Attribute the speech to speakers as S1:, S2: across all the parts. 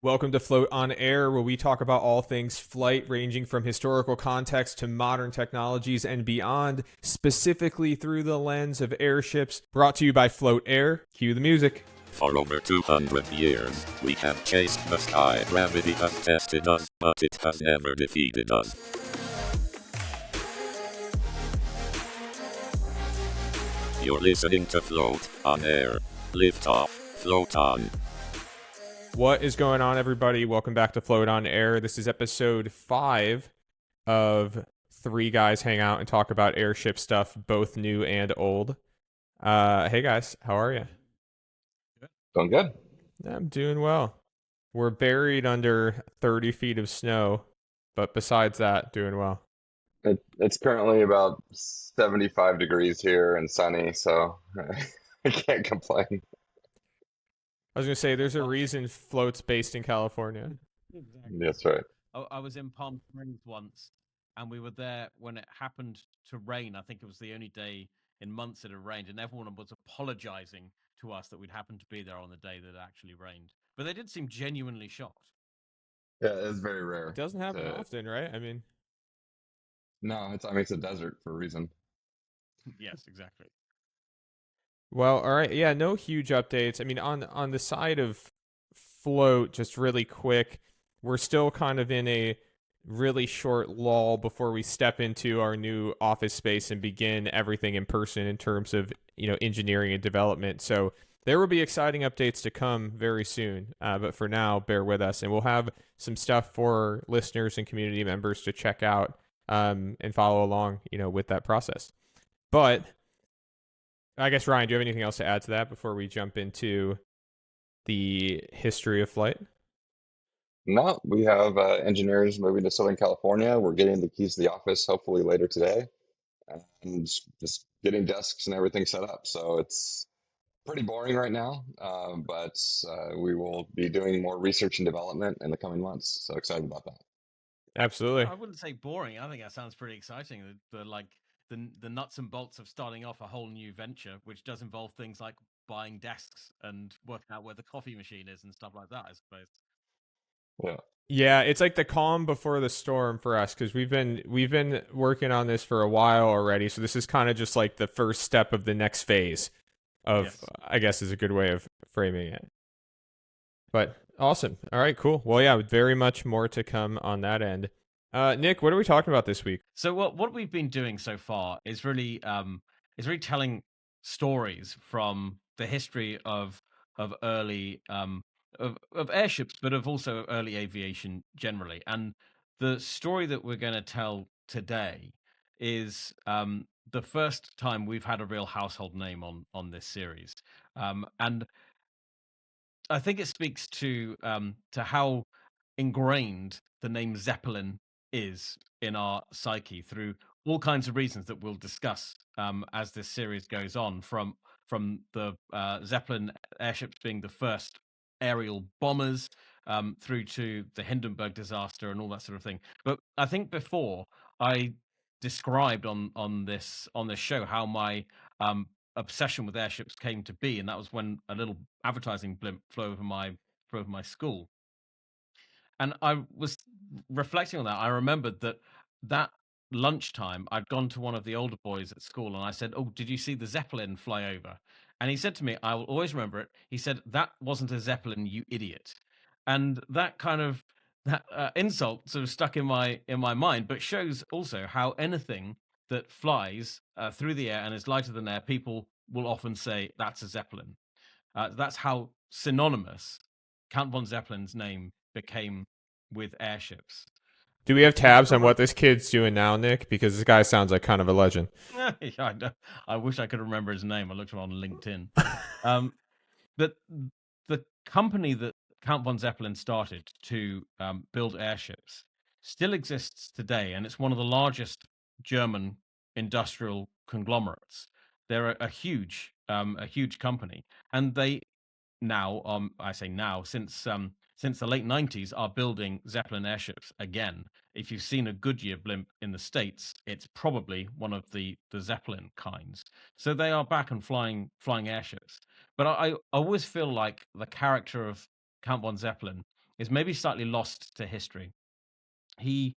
S1: Welcome to Float on Air, where we talk about all things flight, ranging from historical context to modern technologies and beyond, specifically through the lens of airships. Brought to you by Float Air. Cue the music.
S2: For over 200 years, we have chased the sky. Gravity has tested us, but it has never defeated us. You're listening to Float on Air. Lift off, float on.
S1: What is going on, everybody? Welcome back to Float on Air. This is episode 5 of Three Guys Hang Out and Talk About Airship Stuff, both new and old. Hey guys, how are you?
S3: Going good.
S1: I'm doing well. We're buried under 30 feet of snow, but besides that, doing well.
S3: It's currently about 75 degrees here and sunny, so I can't complain.
S1: I was going to say, there's a reason Float's based in California.
S4: Exactly.
S3: That's right.
S4: I was in Palm Springs once, and we were there when it happened to rain. I think it was the only day in months it had rained, and everyone was apologizing to us that we'd happened to be there on the day that it actually rained. But they did seem genuinely shocked.
S3: Yeah, it's very rare.
S1: It doesn't happen often, right? I mean,
S3: no, it's a desert for a reason.
S4: Yes, exactly.
S1: well, all right. Yeah, no huge updates. I mean, on the side of Float, just really quick, we're still kind of in a really short lull before we step into our new office space and begin everything in person in terms of, engineering and development. So there will be exciting updates to come very soon. But for now, bear with us, and we'll have some stuff for listeners and community members to check out and follow along, with that process. But I guess, Ryan, do you have anything else to add to that before we jump into the history of flight?
S3: No, we have engineers moving to Southern California. We're getting the keys to the office hopefully later today, and just getting desks and everything set up. So it's pretty boring right now, but we will be doing more research and development in the coming months. So excited about that.
S1: Absolutely.
S4: I wouldn't say boring. I think that sounds pretty exciting. The nuts and bolts of starting off a whole new venture, which does involve things like buying desks and working out where the coffee machine is and stuff like that, I suppose.
S3: Yeah.
S1: Yeah, it's like the calm before the storm for us, because we've been working on this for a while already. So this is kind of just like the first step of the next phase of,
S4: Yes.
S1: I guess, is a good way of framing it. But awesome. All right, cool. Well, yeah, very much more to come on that end. Nick, what are we talking about this week?
S4: So what we've been doing so far is really telling stories from the history of early of airships, but of also early aviation generally. And the story that we're going to tell today is the first time we've had a real household name on this series, and I think it speaks to how ingrained the name Zeppelin is in our psyche through all kinds of reasons that we'll discuss as this series goes on. From the Zeppelin airships being the first aerial bombers, through to the Hindenburg disaster and all that sort of thing. But I think before I described on this show how my obsession with airships came to be, and that was when a little advertising blimp flew over my school. And I was reflecting on that. I remembered that lunchtime I'd gone to one of the older boys at school and I said, "Oh, did you see the Zeppelin fly over?" And he said to me, I will always remember it. He said, "That wasn't a Zeppelin, you idiot." And that kind of that insult sort of stuck in my mind, but shows also how anything that flies through the air and is lighter than air, people will often say that's a Zeppelin. That's how synonymous Count von Zeppelin's name became with airships.
S1: Do we have tabs on what this kid's doing now, Nick? Because this guy sounds like kind of a legend.
S4: Yeah, I wish I could remember his name. I looked him on LinkedIn. The company that Count von Zeppelin started to build airships still exists today, and it's one of the largest German industrial conglomerates. They're a huge company, and they now, I say now, since the late 90s, are building Zeppelin airships again. If you've seen a Goodyear blimp in the States, it's probably one of the Zeppelin kinds. So they are back and flying airships. But I always feel like the character of Count von Zeppelin is maybe slightly lost to history. He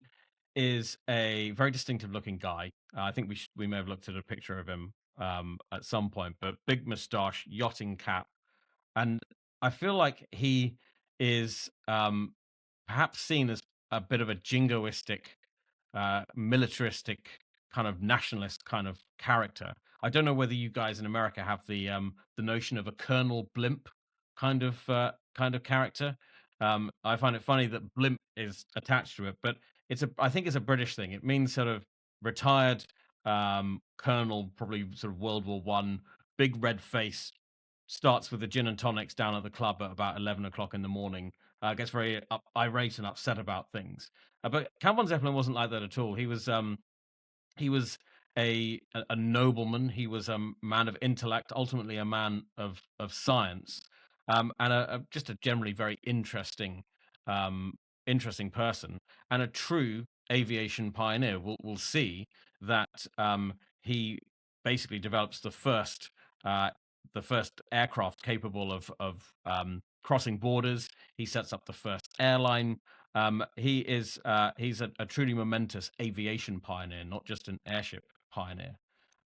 S4: is a very distinctive looking guy. I think we may have looked at a picture of him at some point, but big moustache, yachting cap, and I feel like he is perhaps seen as a bit of a jingoistic, militaristic kind of nationalist kind of character. I don't know whether you guys in America have the notion of a Colonel Blimp kind of character. I find it funny that Blimp is attached to it, but I think it's a British thing. It means sort of retired colonel, probably sort of World War One, big red face, starts with the gin and tonics down at the club at about 11 o'clock in the morning, gets very irate and upset about things. But Count von Zeppelin wasn't like that at all. He was a nobleman. He was a man of intellect, ultimately a man of science, and just a generally very interesting person, and a true aviation pioneer. We'll see that he basically develops the first aircraft capable of crossing borders. He sets up the first airline. He's a truly momentous aviation pioneer, not just an airship pioneer.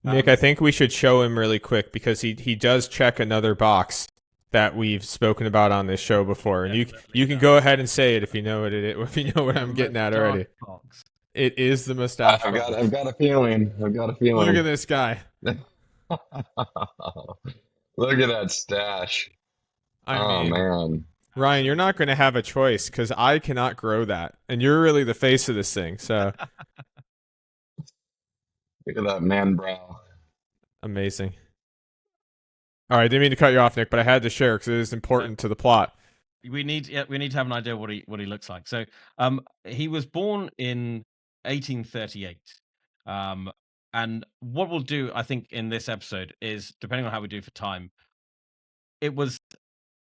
S1: Nick, I think we should show him really quick because he does check another box that we've spoken about on this show before, and you can go ahead and say it if you know what it is, if you know what I'm getting at already.
S4: Box.
S1: It is the mustache.
S3: I've got a feeling.
S1: Look at this guy.
S3: Look at that stash.
S1: I mean,
S3: man.
S1: Ryan, you're not going to have a choice because I cannot grow that, and you're really the face of this thing. So
S3: Look at that man brow.
S1: amazing. All right, didn't mean to cut you off, Nick, but I had to share because it is important to the plot.
S4: We need to have an idea what he looks like. So, he was born in 1838. And what we'll do, I think, in this episode is, depending on how we do for time, it was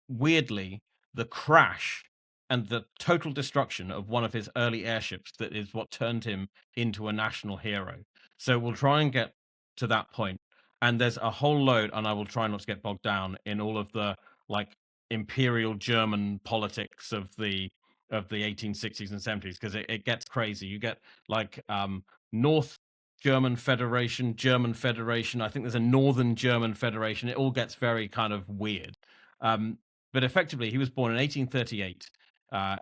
S4: weirdly the crash and the total destruction of one of his early airships that is what turned him into a national hero. So we'll try and get to that point. And there's a whole load, and I will try not to get bogged down in all of the like imperial German politics of the 1860s and 70s, because it gets crazy. You get like North German Federation, German Federation. I think there's a Northern German Federation. It all gets very kind of weird. But effectively, he was born in 1838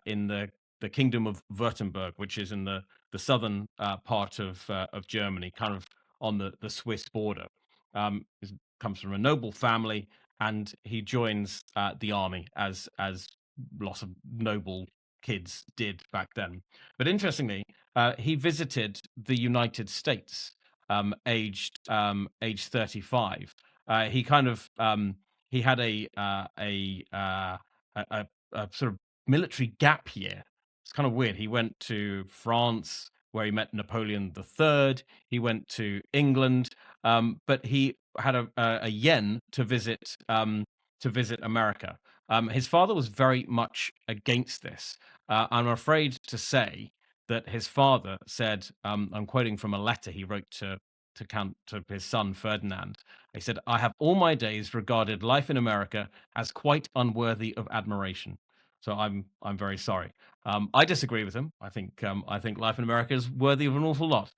S4: in the Kingdom of Württemberg, which is in the southern part of Germany, kind of on the Swiss border. He comes from a noble family, and he joins the army as lots of noble kids did back then. But interestingly, he visited the United States aged 35. He kind of he had a sort of military gap year. It's kind of weird. He went to France where he met Napoleon III. He went to England, but he had a yen to visit America. His father was very much against this. I'm afraid to say that his father said, I'm quoting from a letter he wrote to his son Ferdinand. He said, "I have all my days regarded life in America as quite unworthy of admiration." So I'm very sorry. I disagree with him. I think life in America is worthy of an awful lot.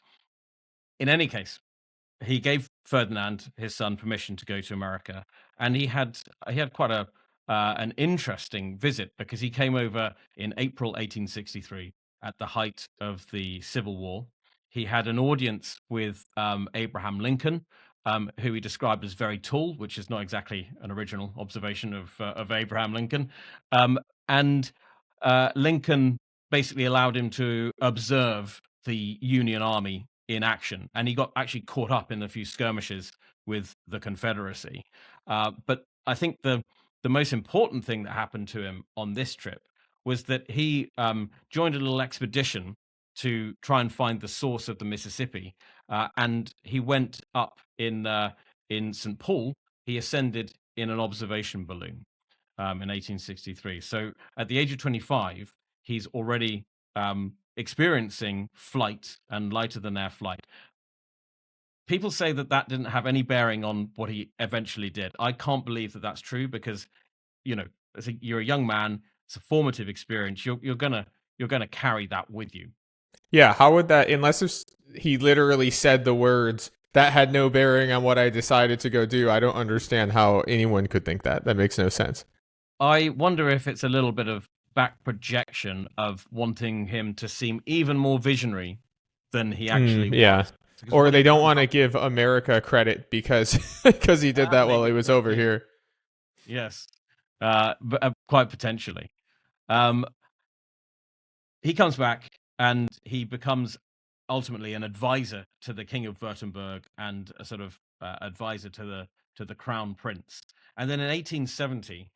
S4: In any case, he gave Ferdinand, his son, permission to go to America, and he had quite an interesting visit, because he came over in April 1863 at the height of the Civil War. He had an audience with Abraham Lincoln, who he described as very tall, which is not exactly an original observation of Abraham Lincoln. And Lincoln basically allowed him to observe the Union Army in action, and he got actually caught up in a few skirmishes with the Confederacy. But I think the most important thing that happened to him on this trip was that he joined a little expedition to try and find the source of the Mississippi, and he went up in St. Paul. He ascended in an observation balloon in 1863. So at the age of 25, he's already experiencing flight and lighter than air flight. People say that didn't have any bearing on what he eventually did. I can't believe that that's true, because, you're a young man, it's a formative experience, you're gonna carry that with you.
S1: Yeah, how would that, unless he literally said the words, that had no bearing on what I decided to go do, I don't understand how anyone could think that. That makes no sense.
S4: I wonder if it's a little bit of back projection of wanting him to seem even more visionary than he actually
S1: Yeah.
S4: was. Because
S1: Or
S4: when
S1: they
S4: he
S1: don't
S4: comes
S1: want to
S4: up,
S1: give America credit because he did that while he was over
S4: maybe.
S1: here.
S4: Yes, but quite potentially. Um, he comes back and he becomes ultimately an advisor to the King of Württemberg and a sort of advisor to the Crown Prince. And then in 1870,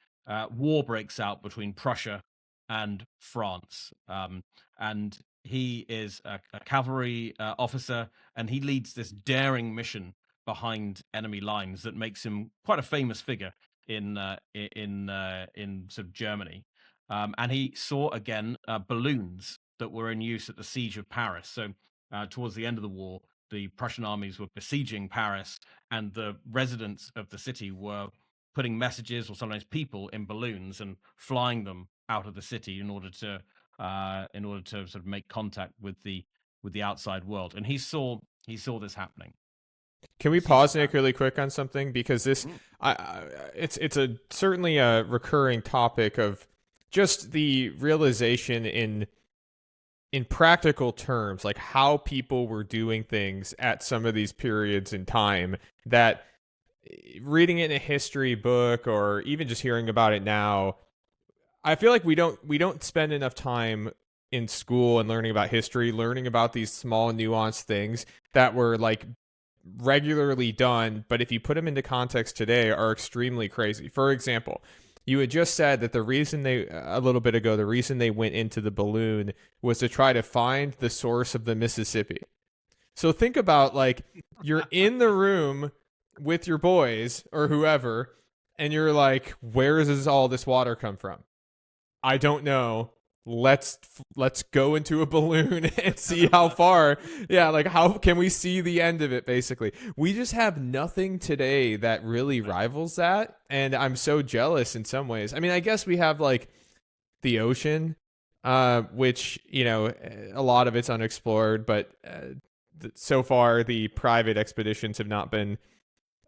S4: war breaks out between Prussia and France, and he is a cavalry officer, and he leads this daring mission behind enemy lines that makes him quite a famous figure in sort of Germany. And he saw again balloons that were in use at the siege of Paris. So towards the end of the war, the Prussian armies were besieging Paris, and the residents of the city were putting messages or sometimes people in balloons and flying them out of the city in order to sort of make contact with the outside world. And he saw this happening.
S1: Can we pause, Nick, really quick on something? Because this, it's a certainly a recurring topic of just the realization in practical terms, like how people were doing things at some of these periods in time, that reading it in a history book or even just hearing about it now, I feel like we don't spend enough time in school and learning about history, learning about these small nuanced things that were like regularly done, but if you put them into context today, are extremely crazy. For example, you had just said that the reason a little bit ago, the reason they went into the balloon was to try to find the source of the Mississippi. So think about, like, you're in the room with your boys or whoever, and you're like, where does all this water come from? I don't know. Let's go into a balloon and see how far. Yeah, like, how can we see the end of it, basically? We just have nothing today that really rivals that, and I'm so jealous in some ways. I mean, I guess we have like the ocean, which, you know, a lot of it's unexplored, but so far the private expeditions have not been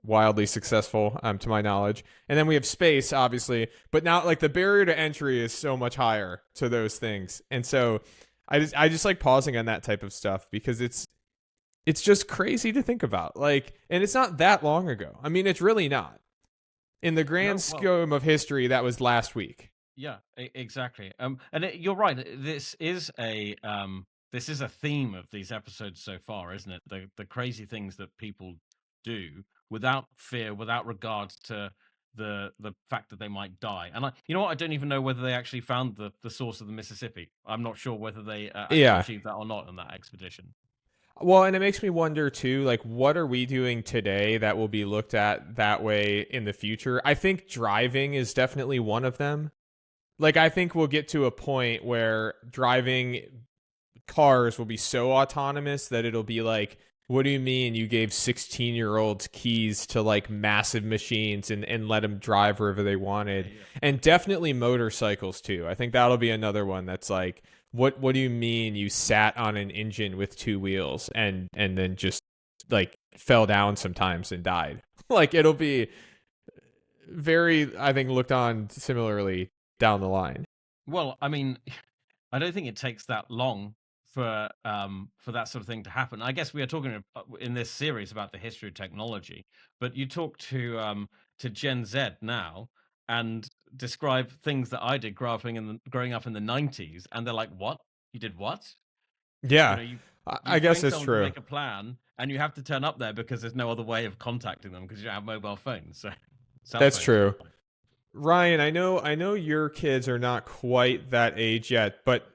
S1: wildly successful, to my knowledge. And then we have space, obviously, but now, like, the barrier to entry is so much higher to those things. And so I just like pausing on that type of stuff because it's just crazy to think about. Like, and it's not that long ago. I mean, it's really not. In the grand scheme of history, that was last week.
S4: Yeah, exactly. You're right. This is a theme of these episodes so far, isn't it? The crazy things that people do without fear, without regard to the fact that they might die. And you know what? I don't even know whether they actually found the source of the Mississippi. I'm not sure whether they actually achieved that or not on that expedition.
S1: Well, and it makes me wonder too, like, what are we doing today that will be looked at that way in the future? I think driving is definitely one of them. Like, I think we'll get to a point where driving cars will be so autonomous that it'll be like, what do you mean you gave 16-year-olds keys to, like, massive machines and let them drive wherever they wanted? Yeah. And definitely motorcycles too. I think that'll be another one that's like, what do you mean you sat on an engine with two wheels and then just, like, fell down sometimes and died? Like, it'll be very, I think, looked on similarly down the line.
S4: Well, I mean, I don't think it takes that long for that sort of thing to happen. I guess we are talking in this series about the history of technology, but you talk to Gen Z now and describe things that I did growing up in the 90s, and they're like, "What? You did what?"
S1: Yeah,
S4: you
S1: I guess it's true.
S4: To make a plan, and you have to turn up there because there's no other way of contacting them because you don't have mobile phones. So
S1: that's true. Ryan, I know your kids are not quite that age yet, but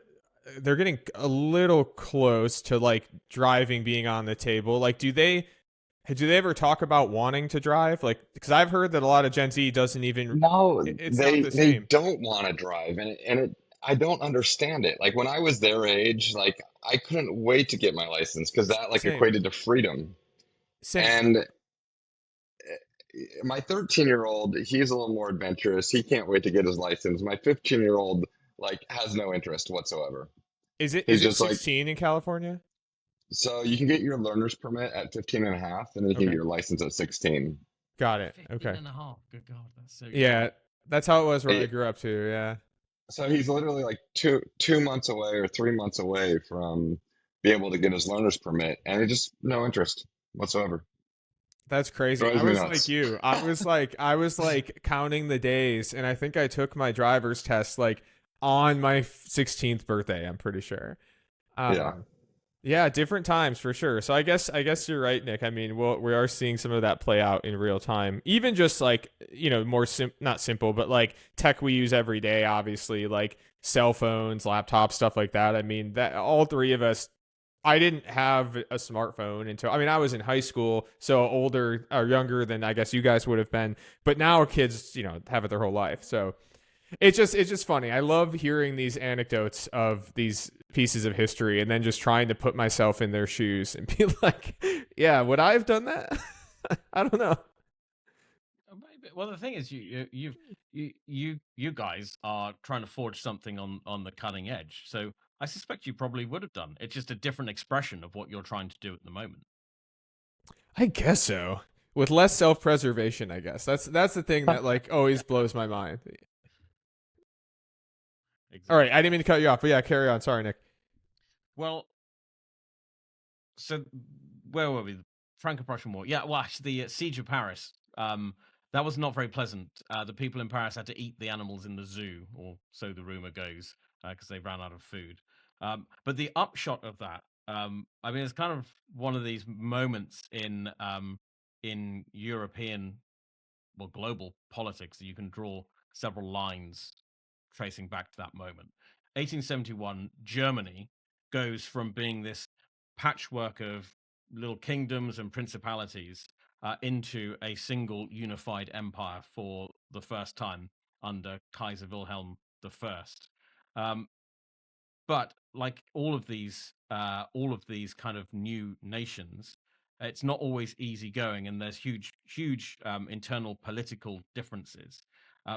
S1: they're getting a little close to, like, driving being on the table. Like, do they ever talk about wanting to drive? Like, because I've heard that a lot of Gen Z doesn't even.
S3: No,
S1: It's not the same.
S3: they don't want to drive, and I don't understand it. Like, when I was their age, like, I couldn't wait to get my license because that, like,
S1: Same.
S3: equated to freedom.
S1: Same.
S3: And my 13-year-old, he's a little more adventurous. He can't wait to get his license. My 15-year-old, like has no interest whatsoever.
S1: Is it
S3: He's
S1: is it
S3: just like,
S1: 16 in California?
S3: so you can get your learner's permit at 15 and a half, and then you can get
S1: Okay,
S3: your license at 16.
S1: got it.
S4: 15
S1: Okay,
S4: and a half. Good God, that's so young.
S1: yeah, that's how it was where I
S3: Eh,
S1: grew up too. Yeah,
S3: So he's literally like two months away or 3 months away from be able to get his learner's permit, and he just no interest whatsoever.
S1: that's crazy. I
S3: Drives me
S1: was like
S3: nuts.
S1: you. I was like counting the days, and I think I took my driver's test like on my 16th birthday. I'm pretty sure.
S3: Yeah.
S1: Um, Yeah, different times for sure. So I guess you're right, Nick. I mean, we are seeing some of that play out in real time. Even just like, more not simple, but like tech we use every day, obviously, like cell phones, laptops, stuff like that. I mean, that all three of us, I didn't have a smartphone until, I mean, I was in high school, so older or younger than I guess you guys would have been, but now kids, have it their whole life. So it's just funny. I love hearing these anecdotes of these pieces of history and then just trying to put myself in their shoes and be like, yeah, would I have done that? I don't know.
S4: Maybe. Well, the thing is, you guys are trying to forge something on the cutting edge. So I suspect you probably would have done. It's just a different expression of what you're trying to do at the moment.
S1: I guess so. With less self-preservation, I guess. That's the thing that like always blows my mind. All right,
S4: Exactly.
S1: I didn't mean to cut you off, but yeah, carry on. Sorry, Nick.
S4: Well, so where were we? Franco-Prussian War. Yeah. Well, actually, the siege of Paris. That was not very pleasant. The people in Paris had to eat the animals in the zoo, or so the rumor goes, because they ran out of food. But the upshot of that, I mean, it's kind of one of these moments in European, well, global politics that you can draw several lines tracing back to that moment. 1871, Germany goes from being this patchwork of little kingdoms and principalities into a single unified empire for the first time under Kaiser Wilhelm I. Um, but like all of these kind of new nations, it's not always easy going, and there's huge internal political differences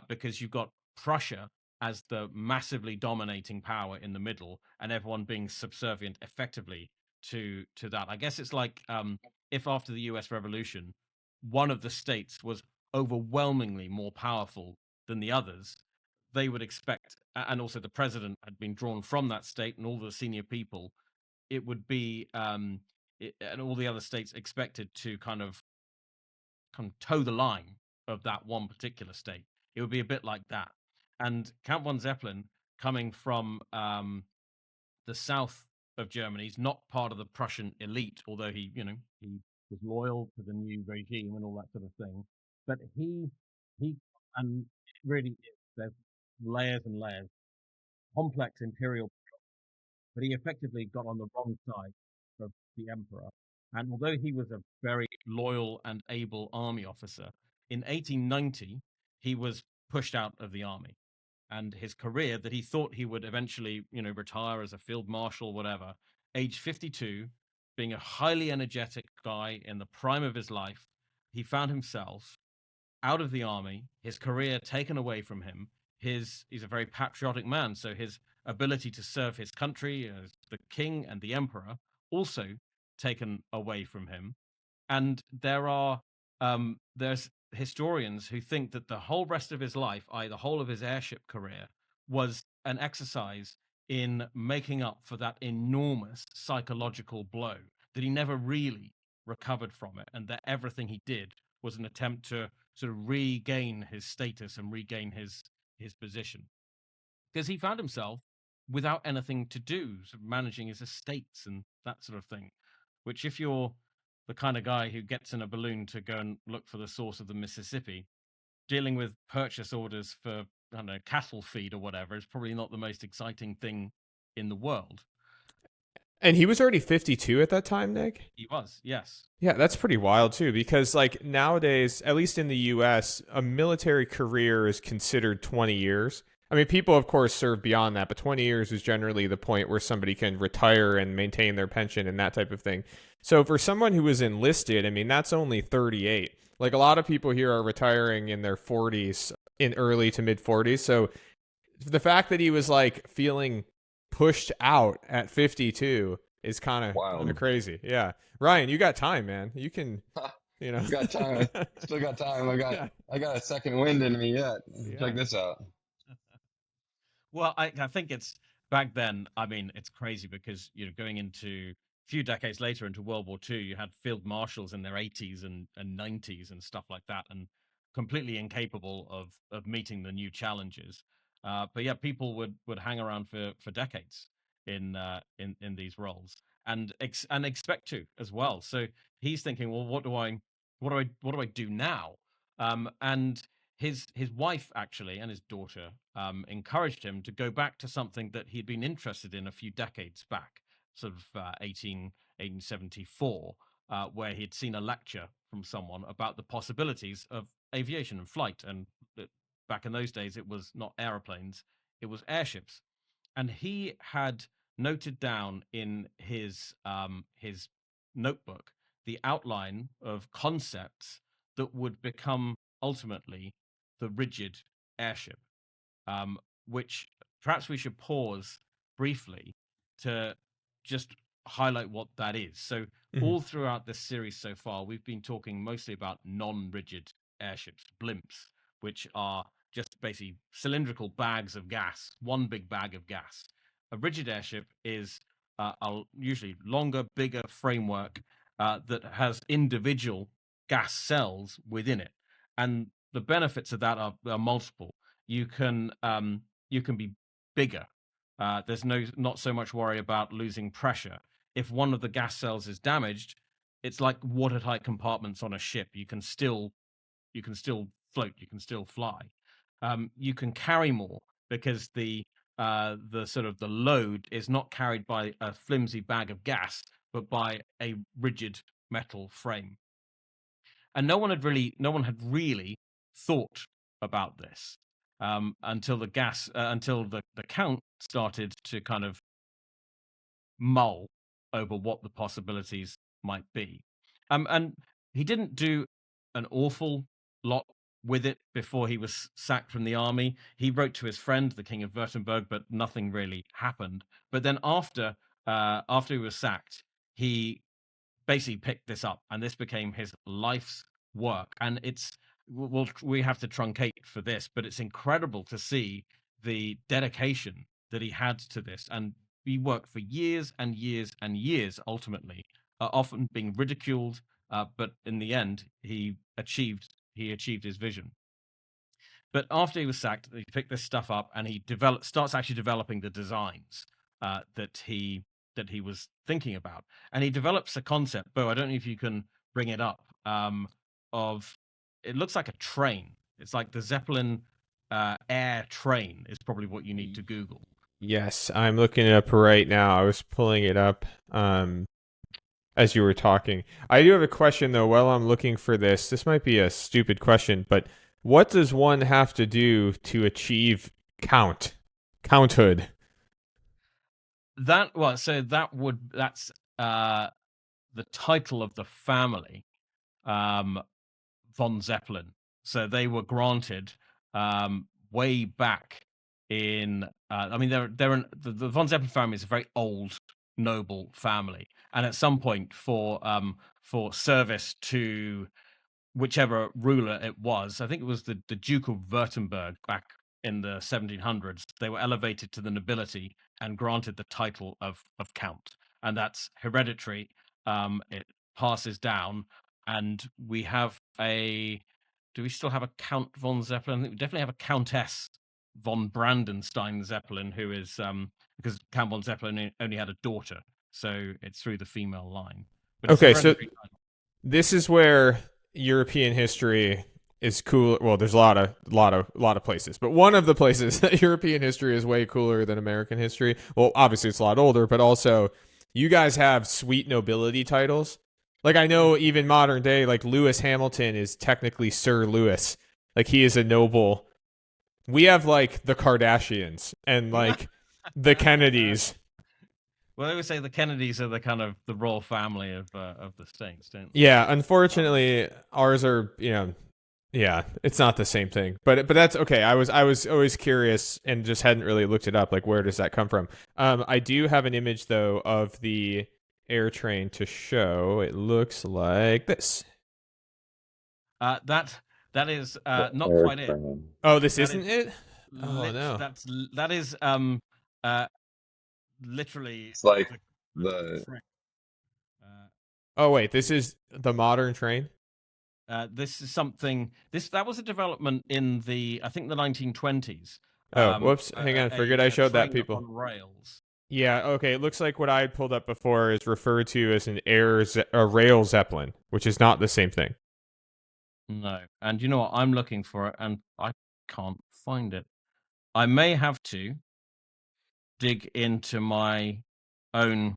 S4: because you've got Prussia as the massively dominating power in the middle, and everyone being subservient effectively to that. I guess it's like if after the U.S. Revolution, one of the states was overwhelmingly more powerful than the others, they would expect, and also the president had been drawn from that state and all the senior people, it would be, and all the other states expected to kind of toe the line of that one particular state. It would be a bit like that. And Count von Zeppelin, coming from the south of Germany, he's not part of the Prussian elite, although he was loyal to the new regime and all that sort of thing. But he, and really, there's layers and layers, complex imperial, but he effectively got on the wrong side of the emperor. And although he was a very loyal and able army officer, in 1890 he was pushed out of the army, and his career that he thought he would eventually, retire as a field marshal, whatever, age 52, being a highly energetic guy in the prime of his life, he found himself out of the army, his career taken away from him. He's a very patriotic man, so his ability to serve his country as the king and the emperor also taken away from him. And there's historians who think that the whole rest of his life, the whole of his airship career, was an exercise in making up for that enormous psychological blow, that he never really recovered from it, and that everything he did was an attempt to sort of regain his status and regain his position, because he found himself without anything to do, sort of managing his estates and that sort of thing. Which, if you're the kind of guy who gets in a balloon to go and look for the source of the Mississippi, dealing with purchase orders for, I don't know, cattle feed or whatever is probably not the most exciting thing in the world.
S1: And he was already 52 at that time, Nick?
S4: He was, yes.
S1: Yeah, that's pretty wild too, because like nowadays, at least in the US, a military career is considered 20 years. I mean, people of course serve beyond that, but 20 years is generally the point where somebody can retire and maintain their pension and that type of thing. So for someone who was enlisted, I mean, that's only 38. Like a lot of people here are retiring in their 40s, in early to mid 40s. So the fact that he was like feeling pushed out at 52 is kind of
S3: Wild.
S1: crazy. Yeah, Ryan, you got time, man. You can, you know.
S3: Got time. Still got time.
S1: Yeah,
S3: I got a second wind in me yet.
S1: yeah.
S3: Check this out.
S4: Well, I think it's back then. I mean, it's crazy because going into a few decades later into World War II, you had field marshals in their 80s and 90s and stuff like that, and completely incapable of meeting the new challenges. But yeah, people would hang around for decades in these roles and expect to as well. So he's thinking, well, what do I do now? And his wife actually and his daughter encouraged him to go back to something that he'd been interested in a few decades back, sort of 1874, where he'd seen a lecture from someone about the possibilities of aviation and flight. And back in those days, it was not aeroplanes, it was airships. And he had noted down in his notebook the outline of concepts that would become ultimately the rigid airship, which perhaps we should pause briefly to just highlight what that is. So,
S1: Mhm.
S4: all throughout this series so far, we've been talking mostly about non rigid airships, blimps, which are just basically cylindrical bags of gas, one big bag of gas. A rigid airship is a usually longer, bigger framework that has individual gas cells within it. And the benefits of that are multiple. You can be bigger. There's not so much worry about losing pressure. If one of the gas cells is damaged, it's like watertight compartments on a ship. You can still float. You can still fly. You can carry more because the sort of the load is not carried by a flimsy bag of gas, but by a rigid metal frame. And no one had really thought about this until the Count started to kind of mull over what the possibilities might be. And he didn't do an awful lot with it before he was sacked from the army. He wrote to his friend, the King of Württemberg, but nothing really happened. But then after he was sacked, he basically picked this up, and this became his life's work. And we have to truncate for this, but it's incredible to see the dedication that he had to this, and he worked for years and years and years. Ultimately, often being ridiculed, but in the end, he achieved his vision. But after he was sacked, he picked this stuff up and he starts actually developing the designs that he was thinking about. And he develops a concept, Bo, I don't know if you can bring it up, of it looks like a train. It's like the Zeppelin air train is probably what you need to Google.
S1: Yes, I'm looking it up right now. I was pulling it up as you were talking. I do have a question, though, while I'm looking for this. This might be a stupid question, but what does one have to do to achieve counthood?
S4: That's the title of the family, Von Zeppelin. So they were granted way back in. I mean, the Von Zeppelin family is a very old, noble family, and at some point for service to whichever ruler it was, I think it was the Duke of Württemberg back in the 1700s, they were elevated to the nobility and granted the title of count, and that's hereditary. It passes down, and we have a. Do we still have a Count von Zeppelin? I think we definitely have a Countess von Brandenstein Zeppelin, who is because Count von Zeppelin only had a daughter, so it's through the female line. But it's a
S1: Okay, so
S4: hereditary title.
S1: this is where European history is cool. Well, there's a lot of places, but one of the places that European history is way cooler than American history. Well, obviously it's a lot older, but also you guys have sweet nobility titles. Like I know even modern day, like Lewis Hamilton is technically Sir Lewis. Like he is a noble. We have like the Kardashians and like the Kennedys.
S4: Well, they would say the Kennedys are the kind of the royal family of the States, don't they?
S1: Yeah, unfortunately, ours are Yeah, it's not the same thing, but that's okay. I was always curious and just hadn't really looked it up. Like, where does that come from? I do have an image though of the air train to show. It looks like this.
S4: That is
S3: The
S4: not quite it.
S3: airframe.
S1: Oh, this
S4: That
S1: isn't
S4: is
S1: it. Oh no.
S4: that is uh literally
S3: It's like
S4: the
S3: the
S4: frame. Uh,
S1: Oh wait, this is the modern train.
S4: this is something. That was a development in the I think the 1920s.
S1: Oh, whoops. Hang on. Forget I
S4: A
S1: showed that,
S4: train
S1: people.
S4: on rails.
S1: Yeah, okay. It looks like what I had pulled up before is referred to as a rail zeppelin, which is not the same thing.
S4: No, and you know what? I'm looking for it, and I can't find it. I may have to dig into my own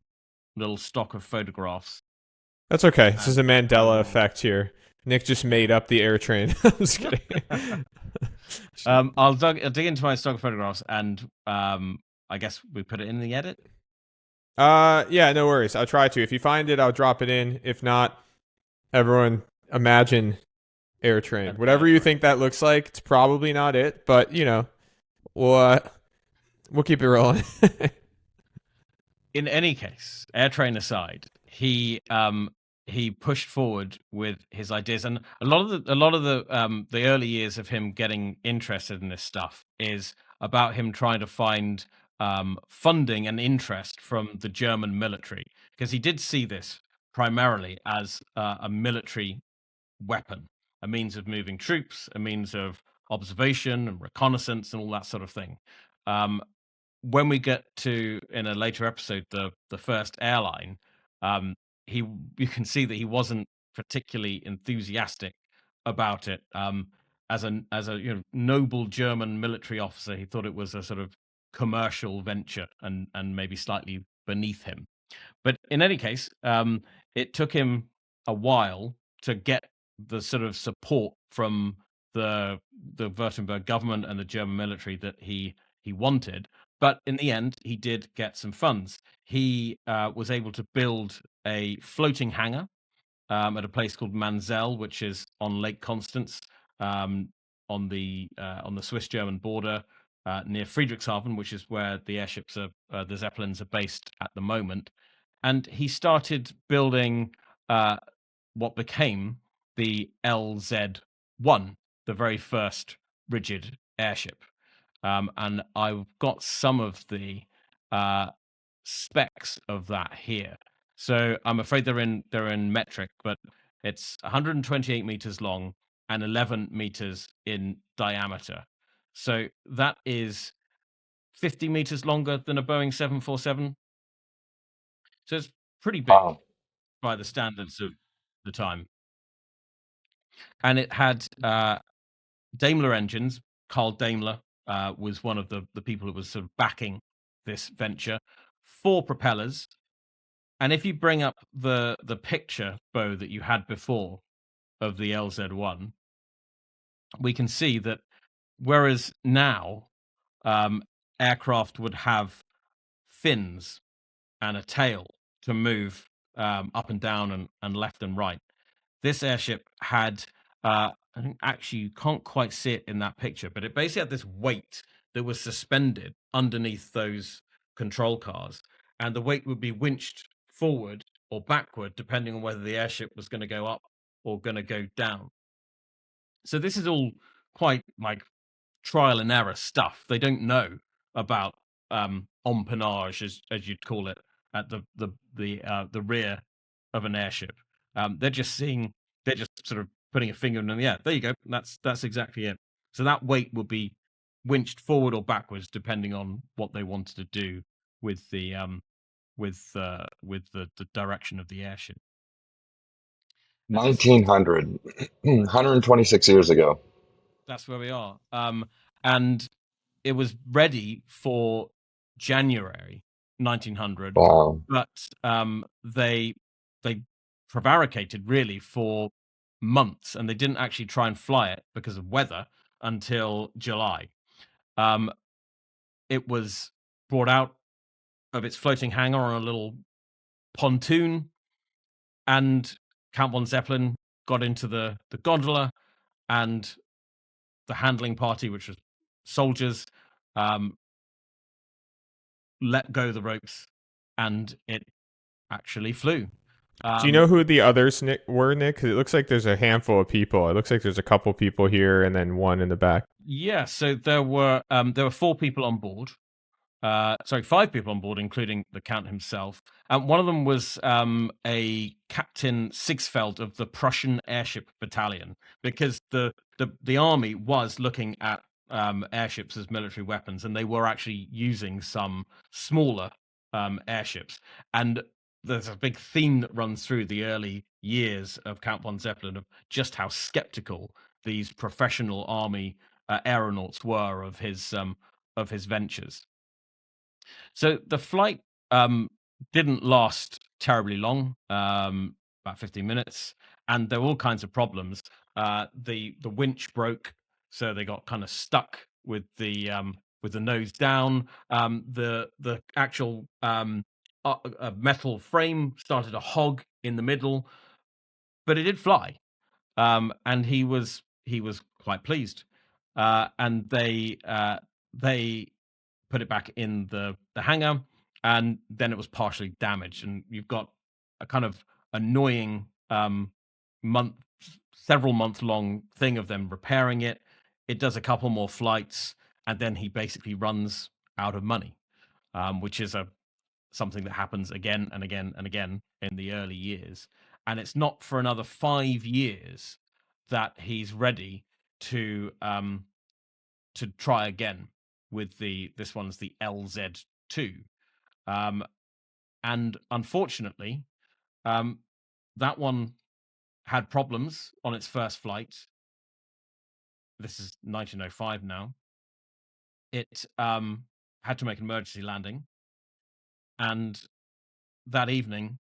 S4: little stock of photographs.
S1: That's okay. This is a
S4: And I
S1: Mandela
S4: will.
S1: effect here. Nick just made up the air train. I'm just kidding.
S4: I'll dig into my stock of photographs, and I guess we put it in the edit.
S1: Yeah, no worries. I'll try to. If you find it, I'll drop it in. If not, everyone imagine air train. Whatever you think that looks like, it's probably not it, but we'll keep it rolling.
S4: In any case, air train aside, he pushed forward with his ideas, and a lot of the early years of him getting interested in this stuff is about him trying to find funding and interest from the German military, because he did see this primarily as a military weapon, a means of moving troops, a means of observation and reconnaissance and all that sort of thing. When we get to, in a later episode, the first airline, um, you can see that he wasn't particularly enthusiastic about it. As a noble German military officer, he thought it was a sort of commercial venture and maybe slightly beneath him. But in any case, it took him a while to get the sort of support from the Württemberg government and the German military that he wanted. But in the end, he did get some funds. He was able to build a floating hangar at a place called Manzel, which is on Lake Constance, um, on the Swiss-German border, near Friedrichshafen, which is where the airships the Zeppelins are based at the moment. And he started building what became the LZ-1, the very first rigid airship. And I've got some of the uh, specs of that here. So I'm afraid they're in metric, but it's 128 meters long and 11 meters in diameter. So that is 50 meters longer than a Boeing 747. So it's pretty big
S3: wow.
S4: by the standards of the time. And it had Daimler engines. Carl Daimler was one of the people who was sort of backing this venture. 4 propellers. And if you bring up the picture, Bo, that you had before of the LZ-1, we can see that whereas now aircraft would have fins and a tail to move up and down and left and right, this airship had, I think actually you can't quite see it in that picture, but it basically had this weight that was suspended underneath those control cars, and the weight would be winched forward or backward depending on whether the airship was going to go up or going to go down. So this is all quite like trial and error stuff. They don't know about empennage, as you'd call it, at the rear of an airship. They're just sort of putting a finger in the air. There you go. That's exactly it. So that weight will be winched forward or backwards depending on what they wanted to do with the direction of the airship.
S3: 1900, 126 years ago.
S4: That's where we are. And it was ready for January 1900,
S3: Wow.
S4: but they prevaricated really for months, and they didn't actually try and fly it because of weather until July. It was brought out of its floating hangar on a little pontoon, and Count von Zeppelin got into the gondola and the handling party, which was soldiers, let go the ropes, and it actually flew.
S1: Do you know who the others were, Nick? Because it looks like there's a handful of people. It looks like there's a couple people here and then one in the back.
S4: Yeah, so there were 4 people on board. Sorry, 5 people on board, including the Count himself. One of them was a Captain Sigsfeld of the Prussian Airship Battalion, because the army was looking at airships as military weapons, and they were actually using some smaller airships. And there's a big theme that runs through the early years of Count von Zeppelin of just how skeptical these professional army aeronauts were of his ventures. So the flight didn't last terribly long, about 15 minutes, and there were all kinds of problems. The winch broke, so they got kind of stuck with the nose down. The actual metal frame started to hog in the middle, but it did fly, and he was quite pleased. And they put it back in the hangar, and then it was partially damaged. And you've got a kind of annoying several month long thing of them repairing it. It does a couple more flights, and then he basically runs out of money, which is something that happens again and again and again in the early years. And it's not for another 5 years that he's ready to try again with this one's the LZ2, and unfortunately, that one had problems on its first flight. This is 1905 now. It had to make an emergency landing, and that evening,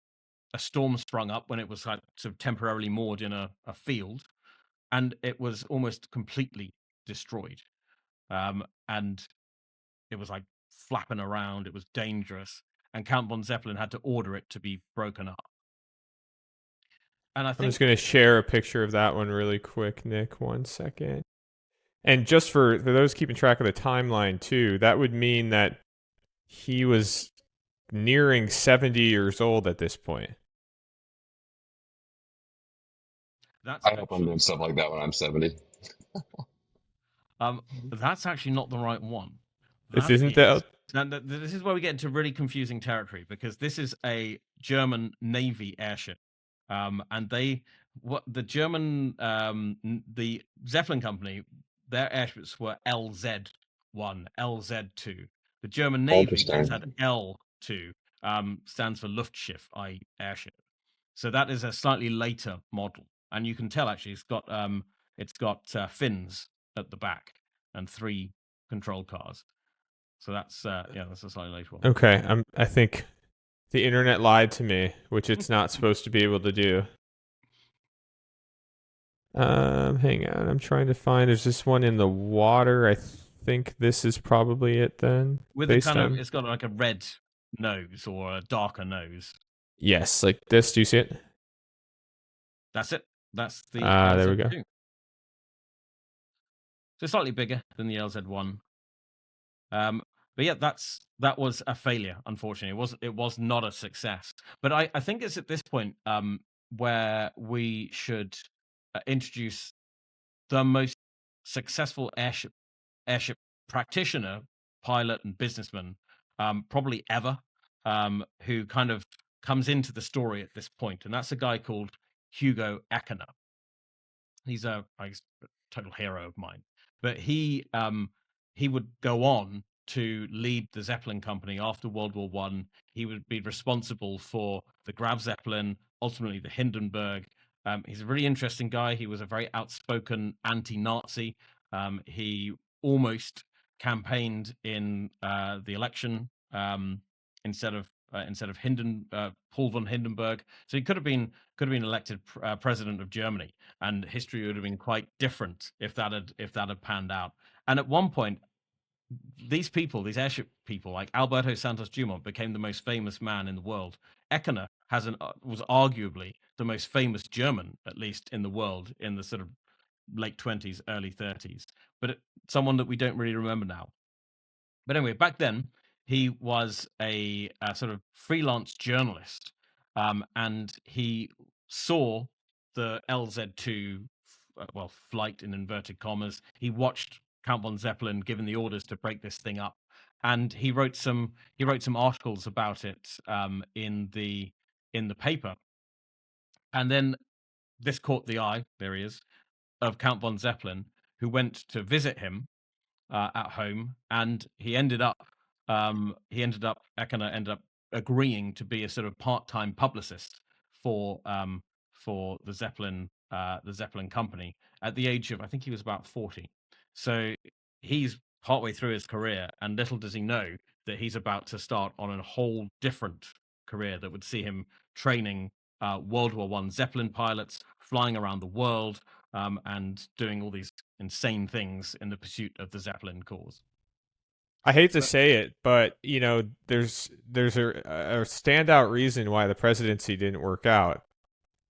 S4: a storm sprung up when it was sort of temporarily moored in a field, and it was almost completely destroyed. And it was like flapping around. It was dangerous, and Count von Zeppelin had to order it to be broken up. And
S1: I'm just going to share a picture of that one really quick, Nick. 1 second. And just for those keeping track of the timeline too, that would mean that he was nearing 70 years old at this point.
S3: I hope I'm doing stuff like that when I'm 70.
S4: That's actually not the right one.
S1: This isn't the...
S4: Now, this is where we get into really confusing territory, because this is a German Navy airship. And the Zeppelin company, their airships were LZ1, LZ2. The German Navy just had L2, stands for Luftschiff, i.e. airship. So that is a slightly later model, and you can tell actually it's got fins at the back and 3 control cars. So that's that's a slightly later one.
S1: Okay, I think the internet lied to me, which it's not supposed to be able to do. Hang on, I'm trying to find. There's this one in the water. I think this is probably it then.
S4: With a kind of, it's got like a red nose or a darker nose.
S1: Yes, like this. Do you see it?
S4: That's it. That's the.
S1: There we go.
S4: So slightly bigger than the LZ1. But yeah, that was a failure. Unfortunately, it was not a success. But I think it's at this point where we should introduce the most successful airship practitioner, pilot, and businessman probably ever, who kind of comes into the story at this point, and that's a guy called Hugo Eckener. He's a total hero of mine, but he would go on to lead the Zeppelin company after World War I. He would be responsible for the Graf Zeppelin, ultimately the Hindenburg. He's a really interesting guy. He was a very outspoken anti-Nazi. He almost campaigned in the election instead of Paul von Hindenburg. So he could have been elected president of Germany, and history would have been quite different if that had panned out. And at one point, these airship people like Alberto Santos Dumont became the most famous man in the world. Eckener was arguably the most famous German, at least in the world, in the sort of late 20s, early 30s, but someone that we don't really remember now. But anyway, back then he was a sort of freelance journalist, and he saw the LZ-2, flight in inverted commas. He watched Count von Zeppelin given the orders to break this thing up, and he wrote some articles about it in the paper. And then this caught the eye. There he is, of Count von Zeppelin, who went to visit him at home, and Eckener ended up agreeing to be a sort of part-time publicist for the Zeppelin company at the age of, I think he was about 40. So he's partway through his career, and little does he know that he's about to start on a whole different career that would see him training World War I Zeppelin pilots, flying around the world, and doing all these insane things in the pursuit of the Zeppelin cause.
S1: I hate to say it, but you know, there's a standout reason why the presidency didn't work out,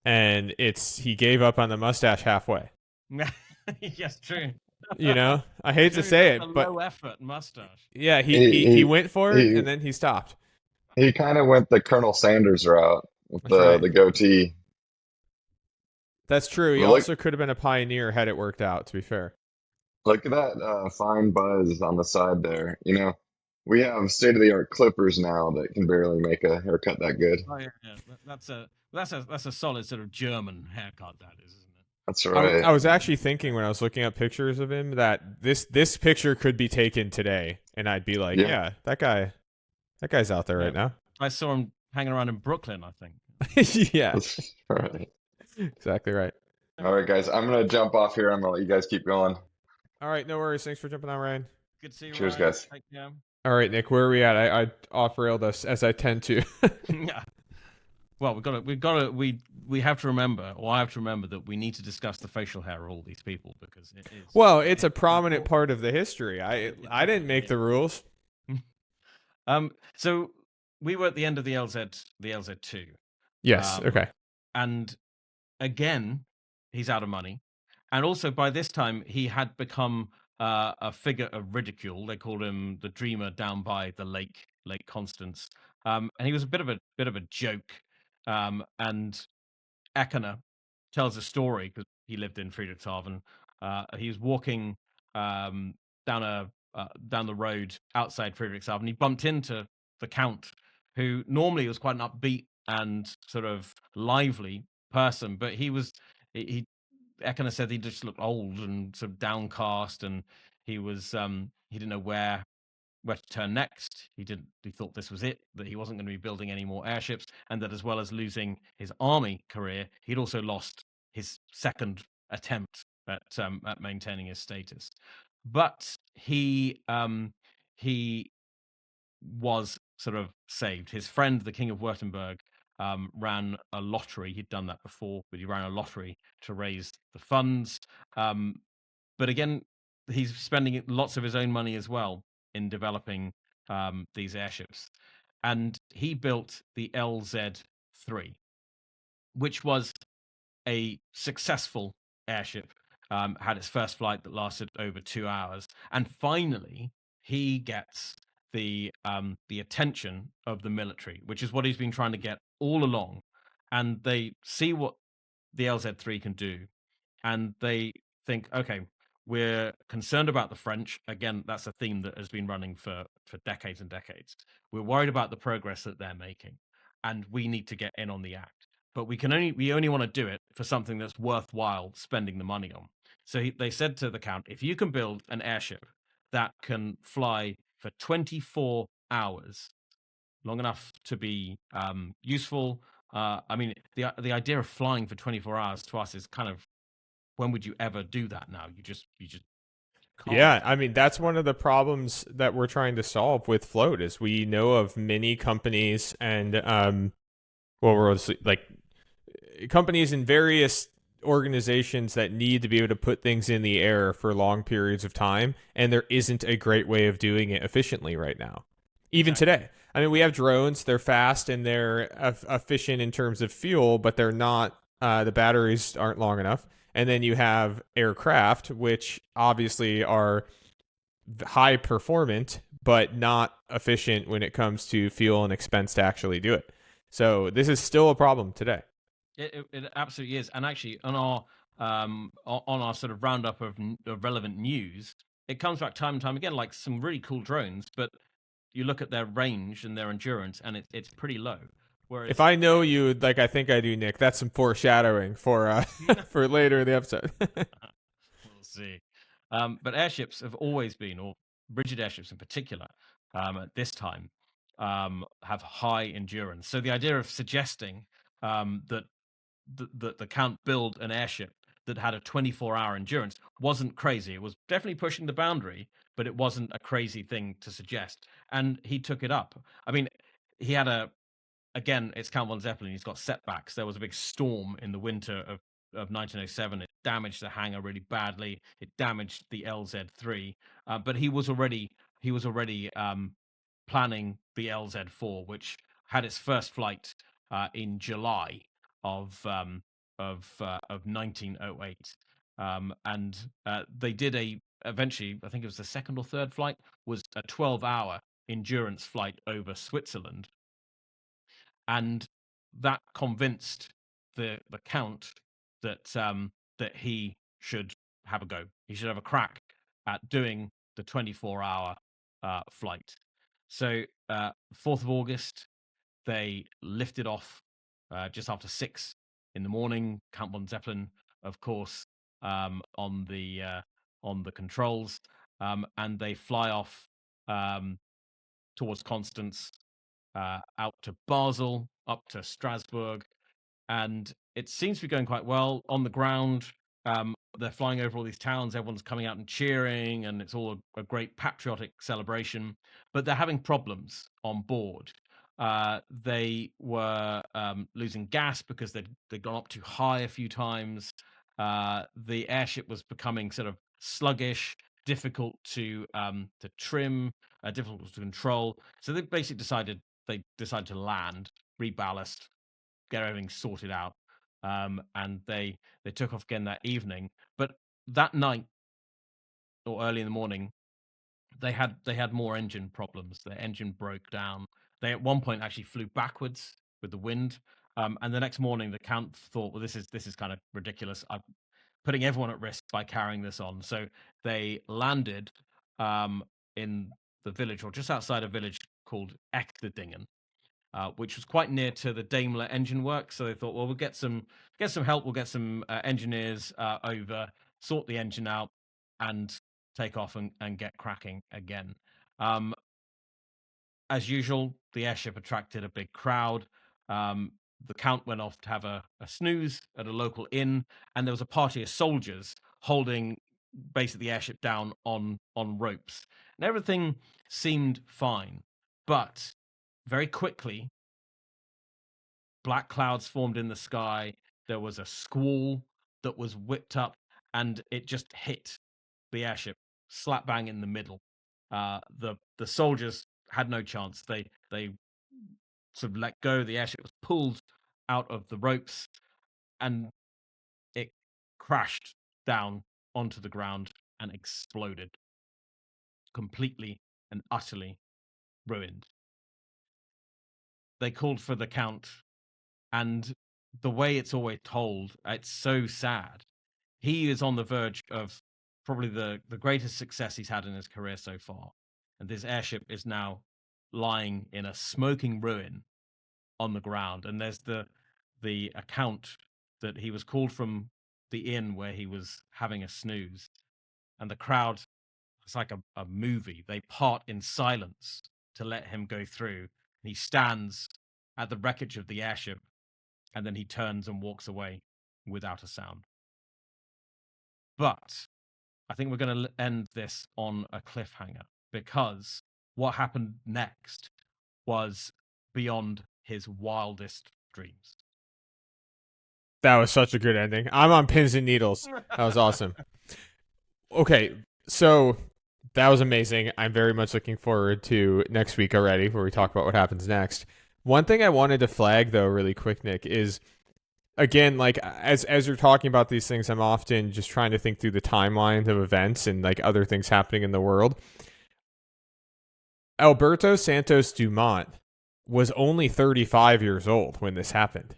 S1: and it's he gave up on the mustache halfway.
S4: Yes, true.
S1: You know, I hate to say it, but
S4: low effort mustache.
S1: Yeah, he went for it and then he stopped.
S3: He kind of went the Colonel Sanders route with the goatee.
S1: That's true. He
S3: But
S1: also could have been a pioneer had it worked out, to be fair.
S3: look at that fine buzz on the side there. You know, we have state-of-the-art clippers now that can barely make a haircut that good.
S4: Oh yeah. That's a solid sort of German haircut, that is, isn't it?
S3: That's right.
S1: I was actually thinking when I was looking up pictures of him that this picture could be taken today, and I'd be like, yeah that guy's out there right now.
S4: I saw him hanging around in Brooklyn, I think.
S1: Yeah.
S3: That's right.
S1: Exactly right.
S3: All right, guys. I'm gonna jump off here. I'm gonna let you guys keep going.
S1: All right, no worries. Thanks for jumping on, Ryan.
S4: Good to see you.
S3: Cheers,
S4: Ryan.
S3: guys.
S4: Take care.
S1: All right, Nick, where are we at? I off-railed us as I tend to.
S4: Yeah. Well, we have to remember, or I have to remember, that we need to discuss the facial hair of all these people, because it is.
S1: Well, it's a prominent part of the history. I didn't make the rules.
S4: So we were at the end of the LZ-2.
S1: Yes. Okay.
S4: And again, he's out of money, and also by this time he had become a figure of ridicule. They called him the dreamer down by the Lake Constance, and he was a bit of a joke. And Eckener tells a story, because he lived in Friedrichshafen. He was walking down the road outside Friedrichshafen. He bumped into the Count, who normally was quite an upbeat and sort of lively person, but Eckener said he just looked old and sort of downcast, and he didn't know where to turn next. He thought this was it, that he wasn't going to be building any more airships, and that as well as losing his army career, he'd also lost his second attempt at maintaining his status. But he was sort of saved. His friend, the King of Württemberg, ran a lottery. He'd done that before, but he ran a lottery to raise the funds. But again, he's spending lots of his own money as well in developing these airships. And he built the LZ-3, which was a successful airship, had its first flight that lasted over 2 hours. And finally, he gets the attention of the military, which is what he's been trying to get all along. And they see what the LZ-3 can do, and they think, okay, we're concerned about the French. Again, that's a theme that has been running for decades and decades. We're worried about the progress that they're making, and we need to get in on the act. But we only want to do it for something that's worthwhile spending the money on. So they said to the Count, if you can build an airship that can fly for 24 hours, long enough to be useful. I mean, the idea of flying for 24 hours to us is kind of, when would you ever do that now? You just can't.
S1: Yeah, I mean, that's one of the problems that we're trying to solve with Float, is we know of many companies and companies in various organizations that need to be able to put things in the air for long periods of time, and there isn't a great way of doing it efficiently right now. Even today. I mean, we have drones, they're fast and they're efficient in terms of fuel, but they're not, the batteries aren't long enough. And then you have aircraft, which obviously are high performant, but not efficient when it comes to fuel and expense to actually do it. So this is still a problem today.
S4: It absolutely is. And actually, on our sort of roundup of relevant news, it comes back time and time again, like some really cool drones, but you look at their range and their endurance, and it's pretty low. Whereas
S1: If I know you like I think I do, Nick, that's some foreshadowing for for later in the episode.
S4: we'll see. But airships have always been, or rigid airships in particular, at this time, have high endurance. So the idea of suggesting that the Count build an airship that had a 24-hour endurance wasn't crazy. It was definitely pushing the boundary, but it wasn't a crazy thing to suggest. And he took it up. I mean, he had again, it's Count von Zeppelin. He's got setbacks. There was a big storm in the winter of 1907. It damaged the hangar really badly. It damaged the LZ-3. But he was already planning the LZ-4, which had its first flight in July of 1908. And they did eventually, I think it was the second or third flight, was a 12-hour endurance flight over Switzerland. And that convinced the Count that that he should have a go. He should have a crack at doing the 24-hour flight. So 4th of August, they lifted off just after 6 in the morning. Count von Zeppelin, of course, on the controls, and they fly off towards Constance, out to Basel, up to Strasbourg, and it seems to be going quite well on the ground. They're flying over all these towns. Everyone's coming out and cheering, and it's all a great patriotic celebration. But they're having problems on board. They were losing gas because they'd gone up too high a few times. The airship was becoming sort of sluggish, difficult to trim, difficult to control. So they basically decided to land, reballast, get everything sorted out, and they took off again that evening. But that night or early in the morning, they had more engine problems. Their engine broke down. They at one point actually flew backwards with the wind. And the next morning, the Count thought, well, this is kind of ridiculous. I'm putting everyone at risk by carrying this on. So they landed in the village, or just outside a village called Echterdingen, which was quite near to the Daimler engine works. So they thought, well, we'll get some help. We'll get some engineers over, sort the engine out, and take off and get cracking again. As usual, the airship attracted a big crowd. The Count went off to have a snooze at a local inn, and there was a party of soldiers holding basically the airship down on ropes. And everything seemed fine, but very quickly, black clouds formed in the sky. There was a squall that was whipped up, and it just hit the airship slap bang in the middle. The soldiers had no chance. They sort of let go. The airship was pulled out of the ropes, and it crashed down onto the ground and exploded, completely and utterly ruined. They called for the Count, and the way it's always told, it's so sad. He is on the verge of probably the greatest success he's had in his career so far. And this airship is now lying in a smoking ruin on the ground. And there's the account that he was called from the inn where he was having a snooze. And the crowd, it's like a movie. They part in silence to let him go through. And he stands at the wreckage of the airship, and then he turns and walks away without a sound. But I think we're going to end this on a cliffhanger, because what happened next was beyond his wildest dreams.
S1: That was such a good ending. I'm on pins and needles. That was awesome. Okay, so that was amazing. I'm very much looking forward to next week already, where we talk about what happens next. One thing I wanted to flag, though, really quick, Nick, is again, like as you're talking about these things, I'm often just trying to think through the timeline of events and like other things happening in the world. Alberto Santos Dumont was only 35 years old when this happened,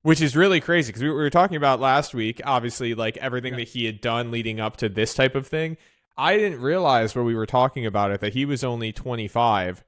S1: which is really crazy because we were talking about last week, obviously, like everything that he had done leading up to this type of thing. I didn't realize when we were talking about it that he was only 25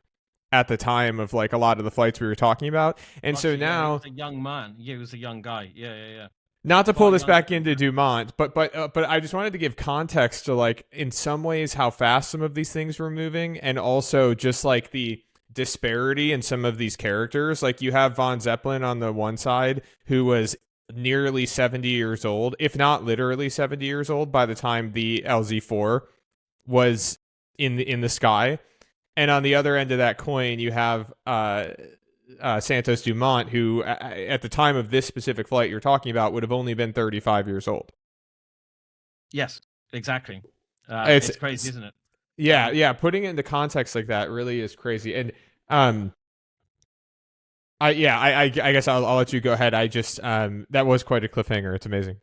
S1: at the time of like a lot of the flights we were talking about. And so now,
S4: he was a young man. Yeah, he was a young guy. Yeah.
S1: not to pull
S4: Quite
S1: this
S4: young.
S1: back into Dumont, but I just wanted to give context to like in some ways how fast some of these things were moving, and also just like the disparity in some of these characters. Like you have Von Zeppelin on the one side, who was nearly 70 years old, if not literally 70 years old by the time the LZ4 was in the sky. And on the other end of that coin, you have Santos Dumont, who at the time of this specific flight you're talking about would have only been 35 years old.
S4: Yes, exactly. It's crazy, isn't it?
S1: Yeah. Putting it into context like that really is crazy. And I guess I'll let you go ahead. I just that was quite a cliffhanger. It's amazing.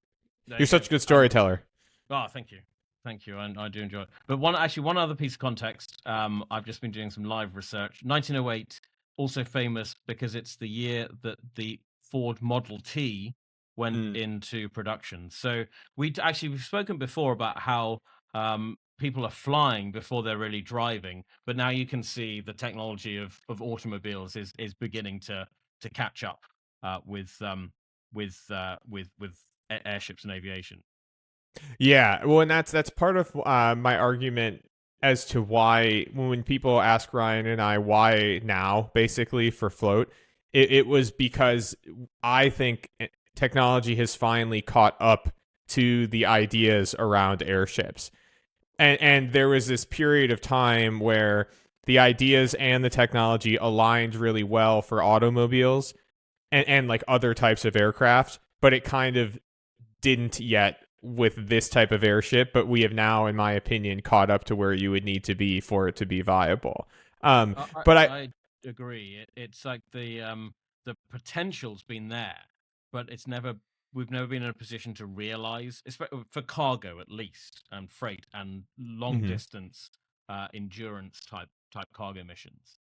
S1: You're such a good storyteller.
S4: Oh, thank you, and I do enjoy it. But one other piece of context. I've just been doing some live research. 1908, also famous because it's the year that the Ford Model T went into production. So we've spoken before about how people are flying before they're really driving, but now you can see the technology of automobiles is beginning to catch up with airships and aviation.
S1: Yeah, well, and that's part of my argument as to why when people ask Ryan and I why now, basically for float, it was because I think technology has finally caught up to the ideas around airships, and there was this period of time where the ideas and the technology aligned really well for automobiles and like other types of aircraft, but it kind of didn't yet with this type of airship, but we have now, in my opinion, caught up to where you would need to be for it to be viable. But
S4: I agree. It's like the potential's been there, but we've never been in a position to realize, for cargo at least, and freight and long distance endurance type cargo missions.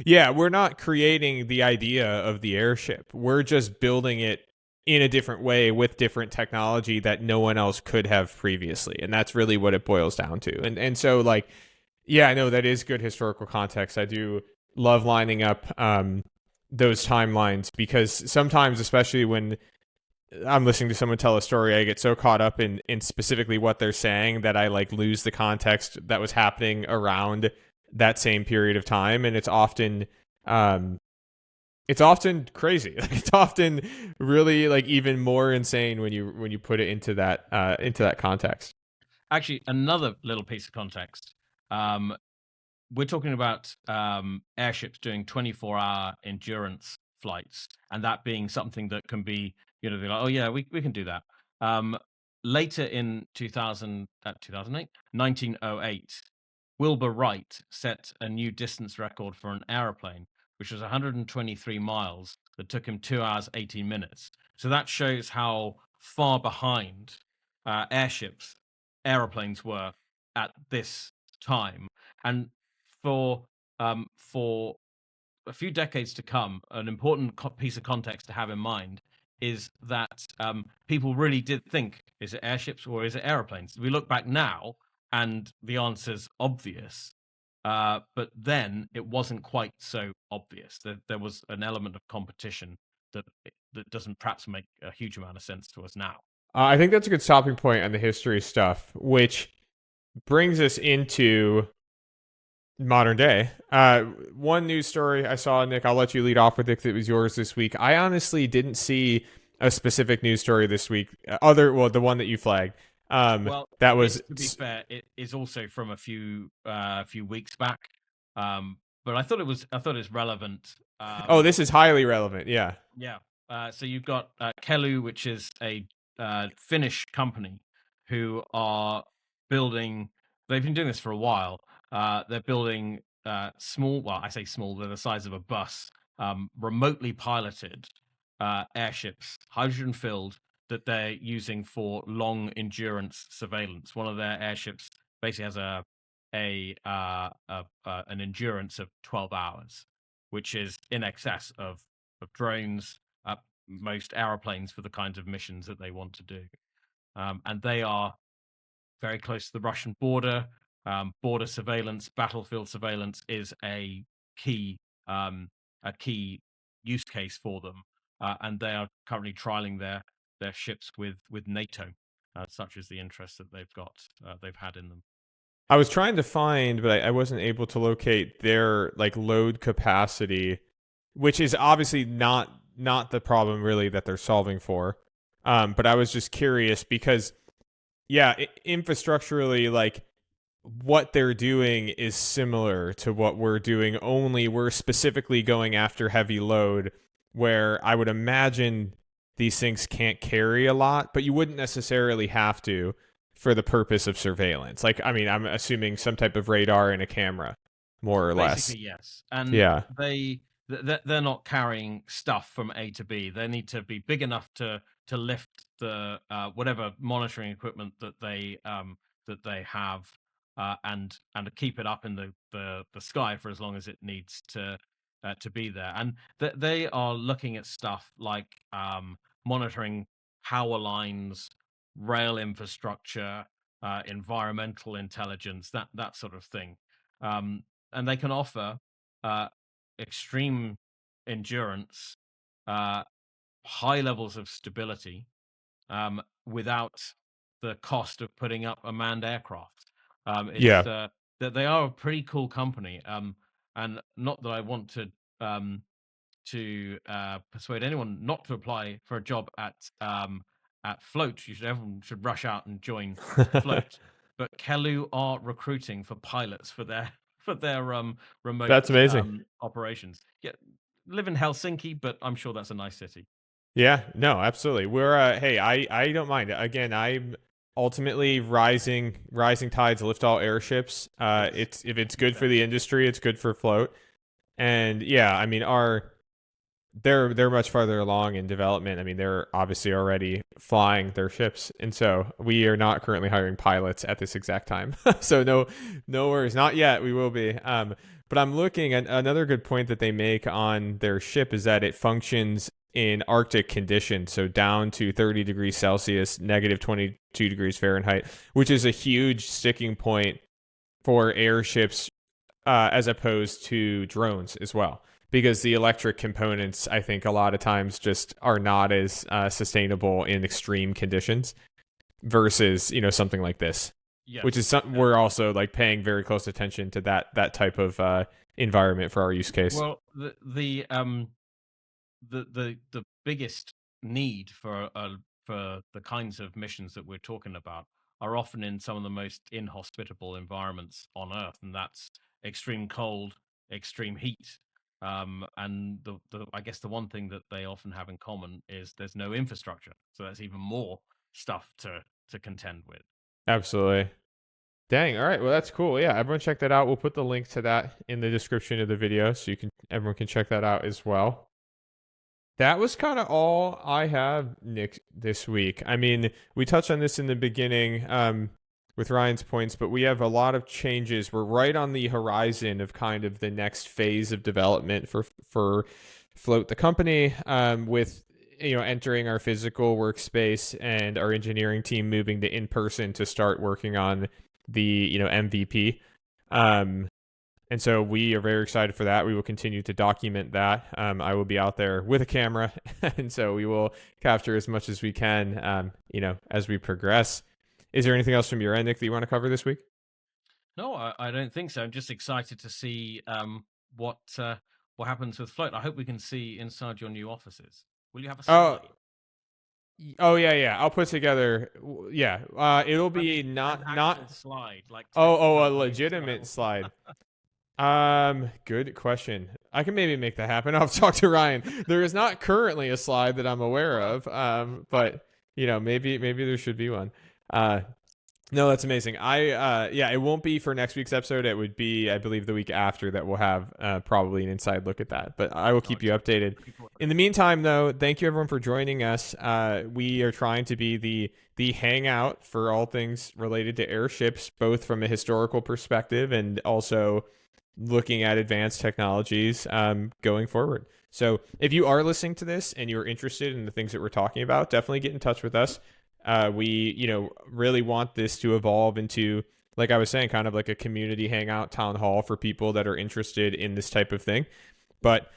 S1: Yeah, we're not creating the idea of the airship. We're just building it in a different way with different technology that no one else could have previously. And that's really what it boils down to. And so like, yeah, I know that is good historical context. I do love lining up those timelines because sometimes, especially when I'm listening to someone tell a story, I get so caught up in specifically what they're saying that I like lose the context that was happening around that same period of time. And it's often crazy. Like it's often really like even more insane when you put it into that context.
S4: Actually, another little piece of context. We're talking about airships doing 24-hour endurance flights, and that being something that can be, they're like, oh yeah, we can do that. Later in 2008, 1908, Wilbur Wright set a new distance record for an aeroplane, which was 123 miles that took him 2 hours, 18 minutes. So that shows how far behind airplanes were at this time. And for a few decades to come, an important piece of context to have in mind is that people really did think, is it airships or is it airplanes? We look back now and the answer's obvious. But then it wasn't quite so obvious. There was an element of competition that doesn't perhaps make a huge amount of sense to us now.
S1: I think that's a good stopping point on the history stuff, which brings us into modern day. One news story I saw, Nick, I'll let you lead off with it because it was yours this week. I honestly didn't see a specific news story this week, the one that you flagged. That was,
S4: to be fair, it is also from a few weeks back. But I thought it was relevant.
S1: This is highly relevant. Yeah.
S4: Yeah. So you've got Kellu, which is a Finnish company who are building. They've been doing this for a while. They're building small. Well, I say small. They're the size of a bus. Remotely piloted airships, hydrogen filled, that they're using for long endurance surveillance. One of their airships basically has an endurance of 12 hours, which is in excess of drones, most aeroplanes for the kinds of missions that they want to do. And they are very close to the Russian border. Border surveillance, battlefield surveillance is key a key use case for them, and they are currently trialing their ships with NATO. Such is the interest that they've had in them.
S1: I was trying to find, but I wasn't able to locate their like load capacity, which is obviously not the problem really that they're solving for. But I was just curious because, yeah, infrastructurally, like what they're doing is similar to what we're doing, only we're specifically going after heavy load, where I would imagine these things can't carry a lot, but you wouldn't necessarily have to for the purpose of surveillance. Like, I mean, I'm assuming some type of radar and a camera, more or less.
S4: Basically, yes. And
S1: Yeah.
S4: they're not carrying stuff from A to B. They need to be big enough to lift the whatever monitoring equipment that they have, and to keep it up in the sky for as long as it needs to be there. And they are looking at stuff like monitoring power lines, rail infrastructure, environmental intelligence, that sort of thing. And they can offer extreme endurance, high levels of stability, without the cost of putting up a manned aircraft. That they are a pretty cool company. And not that I want to persuade anyone not to apply for a job at Float. Everyone should rush out and join Float. But Kellu are recruiting for pilots for their remote
S1: That's amazing.
S4: operations. Yeah, live in Helsinki, but I'm sure that's a nice city.
S1: Yeah, no, absolutely. We're hey, I don't mind. Again, I'm ultimately rising tides lift all airships. It's if it's good for the industry, it's good for Float. And yeah, I mean, they're much farther along in development. I mean, they're obviously already flying their ships, and so we are not currently hiring pilots at this exact time. So no worries, not yet. We will be. But I'm looking at another good point that they make on their ship is that it functions in Arctic conditions, so down to 30 degrees Celsius, negative 22 degrees Fahrenheit, which is a huge sticking point for airships, as opposed to drones as well. Because the electric components, I think a lot of times just are not as sustainable in extreme conditions versus, something like this, which is something we're also like paying very close attention to that type of environment for our use case.
S4: Well, the biggest need for the kinds of missions that we're talking about are often in some of the most inhospitable environments on Earth, and that's extreme cold, extreme heat. And I guess the one thing that they often have in common is there's no infrastructure, so that's even more stuff to contend with.
S1: Absolutely. Dang. All right. Well, that's cool. Yeah, everyone check that out. We'll put the link to that in the description of the video, so everyone can check that out as well. That was kind of all I have, Nick, this week. I mean, we touched on this in the beginning with Ryan's points, but we have a lot of changes. We're right on the horizon of kind of the next phase of development for Float the company, with entering our physical workspace and our engineering team moving to in person to start working on the MVP. And so we are very excited for that. We will continue to document that. I will be out there with a camera, and so we will capture as much as we can, as we progress. Is there anything else from your end, Nick, that you want to cover this week?
S4: No, I don't think so. I'm just excited to see what happens with Float. I hope we can see inside your new offices. Will you have a slide?
S1: Oh yeah. I'll put together. Yeah, it'll be not
S4: slide like.
S1: A legitimate slide. Good question. I can maybe make that happen. I'll talk to Ryan. There is not currently a slide that I'm aware of. But maybe there should be one. No, that's amazing. Yeah, it won't be for next week's episode. It would be, I believe, the week after that we'll have probably an inside look at that. But I will keep you updated. In the meantime, though, thank you everyone for joining us. We are trying to be the hangout for all things related to airships, both from a historical perspective and also looking at advanced technologies going forward. So if you are listening to this and you're interested in the things that we're talking about, definitely get in touch with us. We really want this to evolve into, like I was saying, kind of like a community hangout town hall for people that are interested in this type of thing. But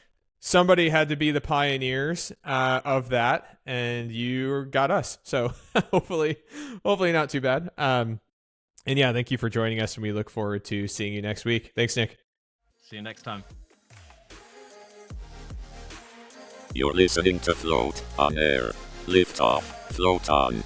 S1: somebody had to be the pioneers of that, and you got us. So hopefully not too bad. And yeah, thank you for joining us, and we look forward to seeing you next week. Thanks, Nick.
S4: See you next time.
S2: You're listening to Float on Air. Lift off, float on.